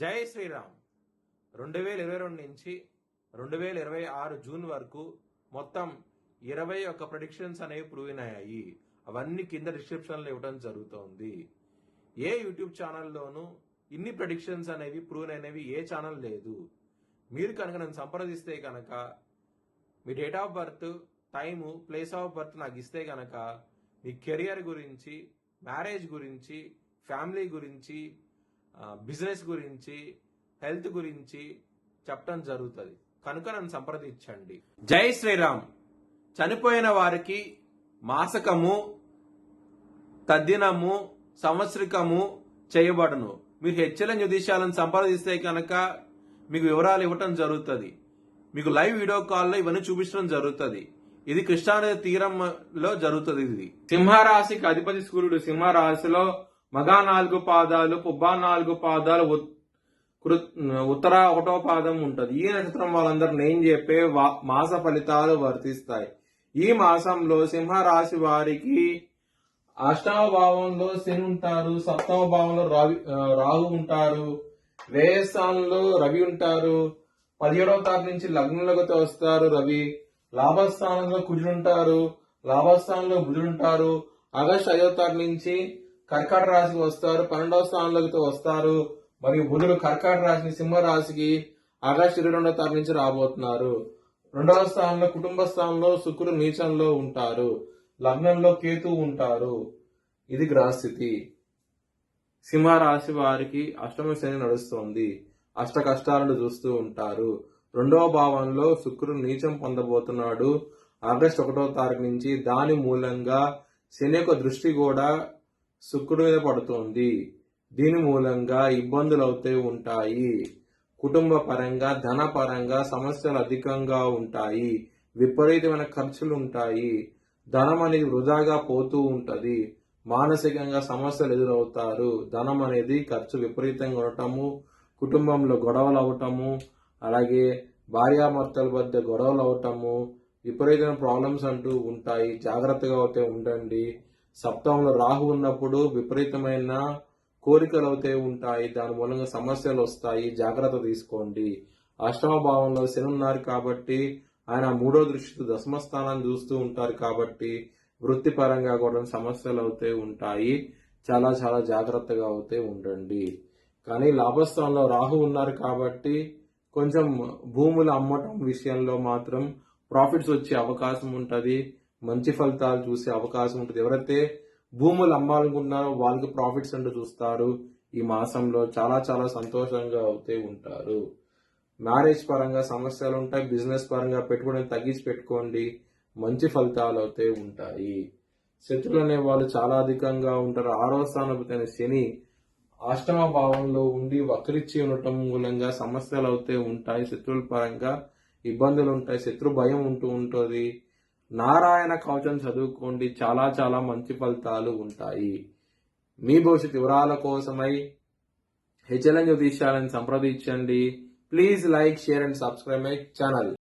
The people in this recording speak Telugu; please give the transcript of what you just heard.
జై శ్రీరామ్. 2022 నుంచి 2026 జూన్ వరకు మొత్తం 21 ప్రెడిక్షన్స్ అనేవి ప్రూవ్ అయ్యాయి. అవన్నీ కింద డిస్క్రిప్షన్లో ఇవ్వడం జరుగుతోంది. ఏ యూట్యూబ్ ఛానల్లోనూ ఇన్ని ప్రెడిక్షన్స్ అనేవి ప్రూవ్ అయినవి ఏ ఛానల్ లేదు. మీరు కనుక నన్ను సంప్రదిస్తే కనుక మీ date of birth, time, place of birth నాకు ఇస్తే కనుక మీ కెరియర్ గురించి, మ్యారేజ్ గురించి, ఫ్యామిలీ గురించి, బిజినెస్ గురించి, హెల్త్ గురించి చెప్పడం జరుగుతుంది. కనుక నన్ను సంప్రదించండి. జై శ్రీరామ్. చనిపోయిన వారికి మాసకము, తద్దినము, సంవత్సరికము చేయబడును. మీరు హెచ్ఎల్ఎన్ జ్యోతిష్యాలను సంప్రదిస్తే కనుక మీకు వివరాలు ఇవ్వటం జరుగుతుంది. మీకు లైవ్ వీడియో కాల్లో ఇవన్నీ చూపించడం జరుగుతుంది. ఇది కృష్ణానది తీరంలో జరుగుతుంది. ఇది సింహరాశికి అధిపతి సూర్యుడు. సింహరాశిలో మగ 4 పాదాలు, పుబ్బ 4 పాదాలు, ఉత్తర 1వ పాదం ఉంటది. ఈ నక్షత్రం వాళ్ళందరూ నేను చెప్పే మాస ఫలితాలు వర్తిస్తాయి. ఈ మాసంలో సింహరాశి వారికి 8వ భావంలో శని ఉంటారు, 7వ భావంలో రాహు ఉంటారు, వ్యయస్థానంలో రవి ఉంటారు, 17వ తారీఖు నుంచి లగ్నంలోకి వస్తారు రవి. లాభస్థానంలో కుజుడుంటారు, లాభస్థానంలో బుధుడుంటారు. ఆగస్టు 5వ తారీఖు నుంచి కర్కాటక రాశికి వస్తారు, 12వ స్థానంలోకి వస్తారు. మరియు బుధుడు కర్కాటక రాశిని సింహరాశికి ఆగస్టు 22వ తారీఖు నుంచి రాబోతున్నారు. 2వ స్థానంలో కుటుంబ స్థానంలో శుక్రుడు నీచంలో ఉంటారు, లగ్నంలో కేతు ఉంటారు. ఇది గ్రహస్థితి. సింహరాశి వారికి అష్టమ శని నడుస్తోంది. అష్ట కష్టాలను చూస్తూ ఉంటారు. 2వ భావంలో శుక్రుడు నీచం పొందబోతున్నాడు ఆగస్టు 1వ తారీఖు నుంచి. దాని మూలంగా శని యొక్క దృష్టి కూడా శుక్రుడి మీద పడుతోంది. దీని మూలంగా ఇబ్బందులు అవుతూ ఉంటాయి. కుటుంబ పరంగా, ధన పరంగా సమస్యలు అధికంగా ఉంటాయి. విపరీతమైన ఖర్చులు ఉంటాయి. ధనం అనేది వృధాగా పోతూ ఉంటది. మానసికంగా సమస్యలు ఎదురవుతారు. ధనం అనేది ఖర్చు విపరీతంగా ఉండటము, కుటుంబంలో గొడవలు అవటము, అలాగే భార్యాభర్తల మధ్య గొడవలు అవటము, విపరీతమైన ప్రాబ్లమ్స్ అంటూ ఉంటాయి. జాగ్రత్తగా అయితే ఉండండి. సప్తమంలో రాహు ఉన్నప్పుడు విపరీతమైన కోరికలు అవుతూ ఉంటాయి. దాని మూలంగా సమస్యలు వస్తాయి. జాగ్రత్త తీసుకోండి. 8వ భావంలో శని ఉన్నారు కాబట్టి ఆయన 3వ దృష్టితో దశమ స్థానాన్ని చూస్తూ ఉంటారు కాబట్టి వృత్తిపరంగా కూడా సమస్యలు అవుతూ ఉంటాయి. చాలా చాలా జాగ్రత్తగా అవుతూ ఉండండి. కానీ లాభస్థానంలో రాహు ఉన్నారు కాబట్టి కొంచెం భూములు అమ్మటం విషయంలో మాత్రం ప్రాఫిట్స్ వచ్చే అవకాశం ఉంటుంది. మంచి ఫలితాలు చూసే అవకాశం ఉంటుంది. ఎవరైతే భూములు అమ్మాలనుకుంటున్నారో వాళ్ళకి ప్రాఫిట్స్ అంటూ చూస్తారు. ఈ మాసంలో చాలా చాలా సంతోషంగా అవుతూ ఉంటారు. మ్యారేజ్ పరంగా సమస్యలు ఉంటాయి. బిజినెస్ పరంగా పెట్టుబడిని తగ్గించి పెట్టుకోండి. మంచి ఫలితాలు అవుతూ ఉంటాయి. శత్రువులు అనే వాళ్ళు చాలా అధికంగా ఉంటారు. 6వ స్థానపతి శని 8వ భావంలో ఉండి వక్రించి ఉండటం మూలంగా సమస్యలు అవుతూ ఉంటాయి. శత్రువుల పరంగా ఇబ్బందులు ఉంటాయి. శత్రు భయం ఉంటూ ఉంటుంది. నారాయణ కవచం చదువుకోండి. చాలా చాలా మంచి ఫలితాలు ఉంటాయి. మీ భవిష్యత్ వివరాల కోసమై హెచ్ఎల్ఎన్ జ్యోతిష్యాలను సంప్రదించండి. Please like, share and subscribe my channel.